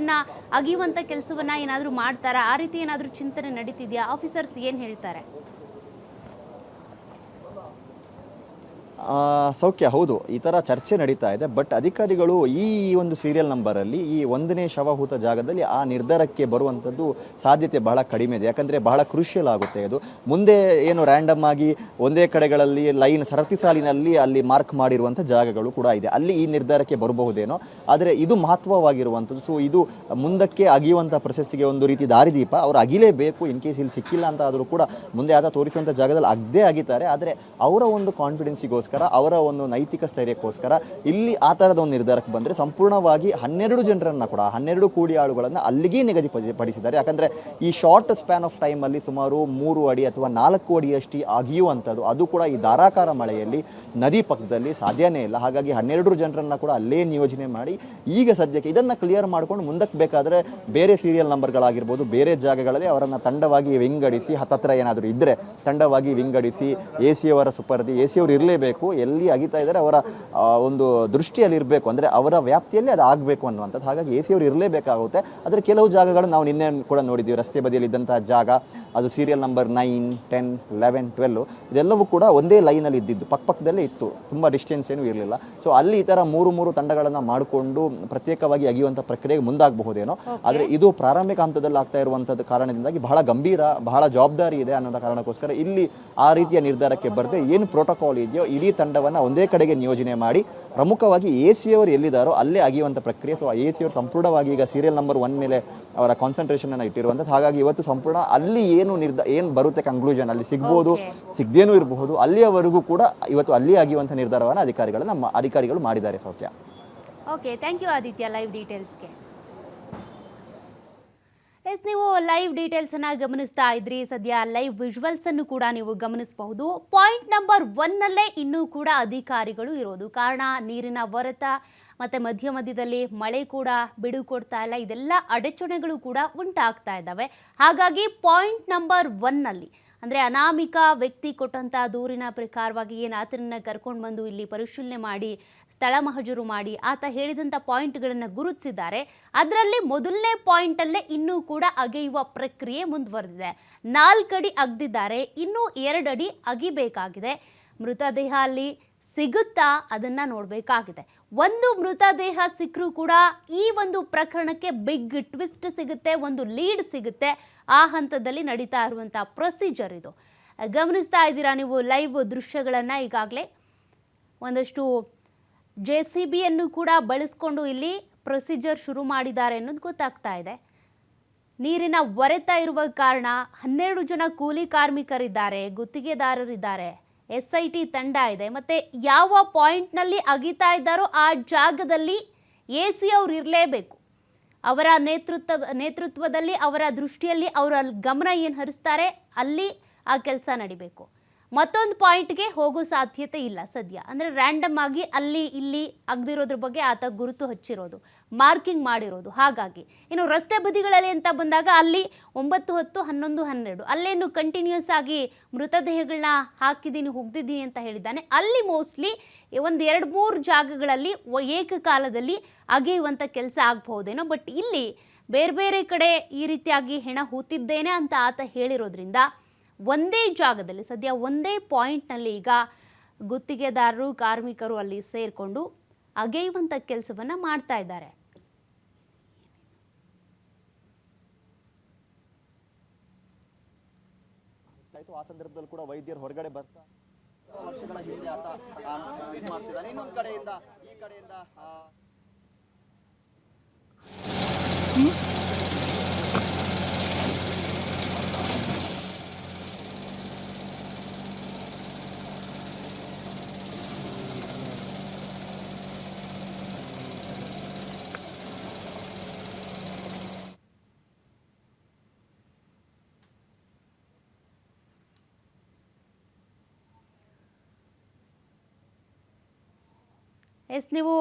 ಇದನ್ನ ಅಗಿಯುವಂತ ಕೆಲಸವನ್ನ ಏನಾದರೂ ಮಾಡ್ತಾರಾ? ಆ ರೀತಿ ಏನಾದರೂ ಚಿಂತನೆ ನಡೀತಿದೆಯಾ? ಆಫೀಸರ್ಸ್ ಏನು ಹೇಳ್ತಾರೆ? ಸೌಖ್ಯ, ಹೌದು, ಈ ಥರ ಚರ್ಚೆ ನಡೀತಾ ಇದೆ. ಬಟ್ ಅಧಿಕಾರಿಗಳು ಈ ಒಂದು ಸೀರಿಯಲ್ ನಂಬರಲ್ಲಿ ಈ 1ನೇ ಶವಹೂತ ಜಾಗದಲ್ಲಿ ಆ ನಿರ್ಧಾರಕ್ಕೆ ಬರುವಂಥದ್ದು ಸಾಧ್ಯತೆ ಬಹಳ ಕಡಿಮೆ ಇದೆ. ಯಾಕಂದರೆ ಬಹಳ ಕ್ರೂಷಿಯಲ್ ಆಗುತ್ತೆ ಅದು. ಮುಂದೆ ಏನು ರ್ಯಾಂಡಮ್ ಆಗಿ ಒಂದೇ ಕಡೆಗಳಲ್ಲಿ ಲೈನ್ ಸರತಿ ಸಾಲಿನಲ್ಲಿ ಅಲ್ಲಿ ಮಾರ್ಕ್ ಮಾಡಿರುವಂಥ ಜಾಗಗಳು ಕೂಡ ಇದೆ, ಅಲ್ಲಿ ಈ ನಿರ್ಧಾರಕ್ಕೆ ಬರಬಹುದೇನೋ. ಆದರೆ ಇದು ಮಹತ್ವವಾಗಿರುವಂಥದ್ದು. ಸೊ ಇದು ಮುಂದಕ್ಕೆ ಅಗಿಯುವಂಥ ಪ್ರಶಸ್ತಿಗೆ ಒಂದು ರೀತಿ ದಾರಿದೀಪ. ಅವರು ಅಗಿಲೇಬೇಕು. ಇನ್ ಕೇಸ್ ಇಲ್ಲಿ ಸಿಕ್ಕಿಲ್ಲ ಅಂತ ಆದರೂ ಕೂಡ ಮುಂದೆ ಆತ ತೋರಿಸುವಂಥ ಜಾಗದಲ್ಲಿ ಅಗ್ದೇ ಅಗಿತಾರೆ. ಆದರೆ ಅವರ ಒಂದು ಕಾನ್ಫಿಡೆನ್ಸಿಗೋಸ್ಕರ, ಅವರ ಒಂದು ನೈತಿಕ ಸ್ಥೈರ್ಯಕ್ಕೋಸ್ಕರ ಇಲ್ಲಿ ಆ ಥರದ ಒಂದು ನಿರ್ಧಾರಕ್ಕೆ ಬಂದರೆ ಸಂಪೂರ್ಣವಾಗಿ 12 ಜನರನ್ನು ಕೂಡ 12 ಕೂಲಿ ಆಳುಗಳನ್ನು ಅಲ್ಲಿಗೆ ನಿಗದಿಪಡಿಸಿದ್ದಾರೆ. ಯಾಕಂದರೆ ಈ ಶಾರ್ಟ್ ಸ್ಪ್ಯಾನ್ ಆಫ್ ಟೈಮಲ್ಲಿ ಸುಮಾರು 3 ಅಡಿ ಅಥವಾ 4 ಅಡಿಯಷ್ಟು ಅಗಿಯುವಂಥದ್ದು, ಅದು ಕೂಡ ಈ ಧಾರಾಕಾರ ಮಳೆಯಲ್ಲಿ ನದಿ ಪಕ್ಕದಲ್ಲಿ ಸಾಧ್ಯನೇ ಇಲ್ಲ. ಹಾಗಾಗಿ 12 ಜನರನ್ನು ಕೂಡ ಅಲ್ಲೇ ನಿಯೋಜನೆ ಮಾಡಿ ಈಗ ಸದ್ಯಕ್ಕೆ ಇದನ್ನು ಕ್ಲಿಯರ್ ಮಾಡ್ಕೊಂಡು ಮುಂದಕ್ಕೆ ಬೇಕಾದರೆ ಬೇರೆ ಸೀರಿಯಲ್ ನಂಬರ್ಗಳಾಗಿರ್ಬೋದು, ಬೇರೆ ಜಾಗಗಳಲ್ಲಿ ಅವರನ್ನು ತಂಡವಾಗಿ ವಿಂಗಡಿಸಿ, ಹತ್ತತ್ರ ಏನಾದರೂ ಇದ್ದರೆ ತಂಡವಾಗಿ ವಿಂಗಡಿಸಿ ಎ ಸಿ ಅವರ ಸುಪರ್ದಿ, ಎ ಸಿ ಅವರು ಇರಲೇಬೇಕು, ಎಲ್ಲಿ ಅಗಿತಾ ಇದ್ದಾರೆ ಅವರ ಒಂದು ದೃಷ್ಟಿಯಲ್ಲಿ ಇರಬೇಕು, ಅಂದರೆ ಅವರ ವ್ಯಾಪ್ತಿಯಲ್ಲಿ ಅದು ಆಗಬೇಕು ಅನ್ನುವಂಥದ್ದು. ಹಾಗಾಗಿ ಎ ಸಿ ಅವರು ಇರಲೇಬೇಕಾಗುತ್ತೆ. ಆದರೆ ಕೆಲವು ಜಾಗಗಳು ನಾವು ನಿನ್ನೆ ಕೂಡ ನೋಡಿದ್ದೀವಿ, ರಸ್ತೆ ಬದಿಯಲ್ಲಿ ಇದ್ದಂಥ ಜಾಗ, ಅದು ಸೀರಿಯಲ್ ನಂಬರ್ 9, 10, 11, 12 ಇದೆಲ್ಲವೂ ಕೂಡ ಒಂದೇ ಲೈನಲ್ಲಿ ಇದ್ದಿದ್ದು, ಪಕ್ಕದಲ್ಲೇ ಇತ್ತು, ತುಂಬ ಡಿಸ್ಟೆನ್ಸ್ ಏನೂ ಇರಲಿಲ್ಲ. ಸೊ ಅಲ್ಲಿ ಈ ಥರ 3 ತಂಡಗಳನ್ನು ಮಾಡಿಕೊಂಡು ಪ್ರತ್ಯೇಕವಾಗಿ ಅಗಿಯುವಂಥ ಪ್ರಕ್ರಿಯೆಗೆ ಮುಂದಾಗಬಹುದೇನೋ. ಆದರೆ ಇದು ಪ್ರಾರಂಭಿಕ ಹಂತದಲ್ಲಿ ಆಗ್ತಾ ಇರುವಂಥದ್ದು ಕಾರಣದಿಂದಾಗಿ ಬಹಳ ಗಂಭೀರ, ಬಹಳ ಜವಾಬ್ದಾರಿ ಇದೆ ಅನ್ನೋ ಕಾರಣಕ್ಕೋಸ್ಕರ ಇಲ್ಲಿ ಆ ರೀತಿಯ ನಿರ್ಧಾರಕ್ಕೆ ಬರದೆ ಏನು ಪ್ರೋಟೋಕಾಲ್ ಇದೆಯೋ ಇಡೀ ತಂಡವನ್ನು ಒಂದೇ ಕಡೆಗೆ ನಿಯೋಜನೆ ಮಾಡಿ ಪ್ರಮುಖವಾಗಿ ಎ ಸಿ ಅವರು ಎಲ್ಲಿದ್ದಾರೋ ಅಲ್ಲೇ ಅಗಿಯುವಂಥ ಪ್ರಕ್ರಿಯೆ. ಸೊ ಎ ಸಿ ಅವರು ಸಂಪೂರ್ಣವಾಗಿ ಈಗ ಸೀರಿಯಲ್ ನಂಬರ್ 1 ಮೇಲೆ ಅವರ ಕಾನ್ಸಂಟ್ರೇಷನ್ ಇಟ್ಟಿರುವಂಥದ್ದು. ಹಾಗಾಗಿ ಇವತ್ತು ಸಂಪೂರ್ಣ ಅಲ್ಲಿ ಏನು ಬರುತ್ತೆ ಕನ್ಕ್ಲೂಷನ್, ಅಲ್ಲಿ ಸಿಗ್ಬೋದು, ಸಿಗದೇನೂ ಇರಬಹುದು, ಅಲ್ಲಿಯವರೆಗೂ ಕೂಡ ಇವತ್ತು ಅಲ್ಲಿ ಅಗಿಯುವಂಥ ನಿರ್ಧಾರವನ್ನು ಅಧಿಕಾರಿಗಳು ಮಾಡಿದ್ದಾರೆ. ಸೌಖ್ಯ. Okay, thank you Aditya live ಡೀಟೇಲ್ಸ್ಗೆ. ನೀವು ಲೈವ್ ಡೀಟೇಲ್ಸ್ ಅನ್ನ ಗಮನಿಸ್ತಾ ಇದ್ರಿ. ಸದ್ಯ ಲೈವ್ ವಿಜುವಲ್ಸ್ ಅನ್ನು ಕೂಡ ನೀವು ಗಮನಿಸಬಹುದು. ಪಾಯಿಂಟ್ ನಂಬರ್ 1 ನಲ್ಲೇ ಇನ್ನೂ ಕೂಡ ಅಧಿಕಾರಿಗಳು ಇರೋದು. ಕಾರಣ ನೀರಿನ ಹೊರೆತ ಮತ್ತೆ ಮಧ್ಯದಲ್ಲಿ ಮಳೆ ಕೂಡ ಬಿಡು ಕೊಡ್ತಾ ಇಲ್ಲ. ಇದೆಲ್ಲ ಅಡಚಣೆಗಳು ಕೂಡ ಉಂಟಾಗ್ತಾ ಇದ್ದಾವೆ. ಹಾಗಾಗಿ ಪಾಯಿಂಟ್ ನಂಬರ್ 1 ನಲ್ಲಿ ಅಂದರೆ ಅನಾಮಿಕ ವ್ಯಕ್ತಿ ಕೊಟ್ಟಂಥ ದೂರಿನ ಪ್ರಕಾರವಾಗಿ ಏನು ಆತನನ್ನು ಕರ್ಕೊಂಡು ಬಂದು ಇಲ್ಲಿ ಪರಿಶೀಲನೆ ಮಾಡಿ ಸ್ಥಳ ಮಹಜೂರು ಮಾಡಿ ಆತ ಹೇಳಿದಂಥ ಪಾಯಿಂಟ್ಗಳನ್ನು ಗುರುತಿಸಿದ್ದಾರೆ. ಅದರಲ್ಲಿ ಮೊದಲನೇ ಪಾಯಿಂಟಲ್ಲೇ ಇನ್ನೂ ಕೂಡ ಅಗೆಯುವ ಪ್ರಕ್ರಿಯೆ ಮುಂದುವರೆದಿದೆ. 4 ಅಡಿ ಅಗ್ದಿದ್ದಾರೆ, ಇನ್ನೂ 2 ಅಡಿ ಅಗಿಬೇಕಾಗಿದೆ. ಮೃತದೇಹ ಅಲ್ಲಿ ಸಿಗುತ್ತಾ ಅದನ್ನ ನೋಡಬೇಕಾಗಿದೆ. ಒಂದು ಮೃತದೇಹ ಸಿಕ್ಕರೂ ಕೂಡ ಈ ಒಂದು ಪ್ರಕರಣಕ್ಕೆ ಬಿಗ್ ಟ್ವಿಸ್ಟ್ ಸಿಗುತ್ತೆ, ಒಂದು ಲೀಡ್ ಸಿಗುತ್ತೆ. ಆ ಹಂತದಲ್ಲಿ ನಡೀತಾ ಇರುವಂಥ ಪ್ರೊಸೀಜರ್ ಇದು. ಗಮನಿಸ್ತಾ ಇದ್ದೀರಾ ನೀವು ಲೈವ್ ದೃಶ್ಯಗಳನ್ನು. ಈಗಾಗಲೇ ಒಂದಷ್ಟು JCB ಯನ್ನು ಕೂಡ ಬಳಸ್ಕೊಂಡು ಇಲ್ಲಿ ಪ್ರೊಸೀಜರ್ ಶುರು ಮಾಡಿದ್ದಾರೆ ಅನ್ನೋದು ಗೊತ್ತಾಗ್ತಾ ಇದೆ. ನೀರಿನ ಹೊರೆತ ಇರುವ ಕಾರಣ 12 ಜನ ಕೂಲಿ ಕಾರ್ಮಿಕರಿದ್ದಾರೆ, ಗುತ್ತಿಗೆದಾರರಿದ್ದಾರೆ, SIT ತಂಡ ಇದೆ. ಮತ್ತು ಯಾವ ಪಾಯಿಂಟ್ನಲ್ಲಿ ಅಗಿತಾ ಇದ್ದಾರೋ ಆ ಜಾಗದಲ್ಲಿ AC ಅವರು ಇರಲೇಬೇಕು. ಅವರ ನೇತೃತ್ವದಲ್ಲಿ, ಅವರ ದೃಷ್ಟಿಯಲ್ಲಿ ಅವರ ಗಮನ ಏನು ಹರಿಸ್ತಾರೆ ಅಲ್ಲಿ ಆ ಕೆಲಸ ನಡಿಬೇಕು. ಮತ್ತೊಂದು ಪಾಯಿಂಟ್ಗೆ ಹೋಗೋ ಸಾಧ್ಯತೆ ಇಲ್ಲ ಸದ್ಯ. ಅಂದರೆ ರ್ಯಾಂಡಮ್ ಆಗಿ ಅಲ್ಲಿ ಇಲ್ಲಿ ಅಗ್ದಿರೋದ್ರ ಬಗ್ಗೆ ಆತ ಗುರುತು ಹಚ್ಚಿರೋದು, ಮಾರ್ಕಿಂಗ್ ಮಾಡಿರೋದು. ಹಾಗಾಗಿ ಇನ್ನು ರಸ್ತೆ ಬದಿಗಳಲ್ಲಿ ಅಂತ ಬಂದಾಗ ಅಲ್ಲಿ 9, 10, 11, 12 ಅಲ್ಲೇನು ಕಂಟಿನ್ಯೂಸ್ ಆಗಿ ಮೃತದೇಹಗಳನ್ನ ಹಾಕಿದ್ದೀನಿ, ಹೋಗ್ದಿದ್ದೀನಿ ಅಂತ ಹೇಳಿದ್ದಾನೆ. ಅಲ್ಲಿ ಮೋಸ್ಟ್ಲಿ ಒಂದು 2-3 ಜಾಗಗಳಲ್ಲಿ ಏಕಕಾಲದಲ್ಲಿ ಅಗೆಯುವಂಥ ಕೆಲಸ ಆಗಬಹುದೇನೋ. ಬಟ್ ಇಲ್ಲಿ ಬೇರೆ ಕಡೆ ಈ ರೀತಿಯಾಗಿ ಹೆಣ ಹೂತಿದ್ದೇನೆ ಅಂತ ಆತ ಹೇಳಿರೋದ್ರಿಂದ ಒಂದೇ ಜಾಗದಲ್ಲಿ ಸದ್ಯ ಒಂದೇ ಪಾಯಿಂಟ್ನಲ್ಲಿ ಈಗ ಗುತ್ತಿಗೆದಾರರು, ಕಾರ್ಮಿಕರು ಅಲ್ಲಿ ಸೇರಿಕೊಂಡು ಅಗೆಯುವಂಥ ಕೆಲಸವನ್ನು ಮಾಡ್ತಾ ಇದ್ದಾರೆ. ಆ ಸಂದರ್ಭದಲ್ಲಿ ಕೂಡ ವೈದ್ಯರು ಹೊರಗಡೆ ಬರ್ತಾ ವರ್ಷಗಳ ಹಿಂದೆ ಆತ ಮಾಡ್ತಿದ್ದಾರೆ. ಇನ್ನೊಂದು ಕಡೆಯಿಂದ ಈ ಕಡೆಯಿಂದ ನೀವು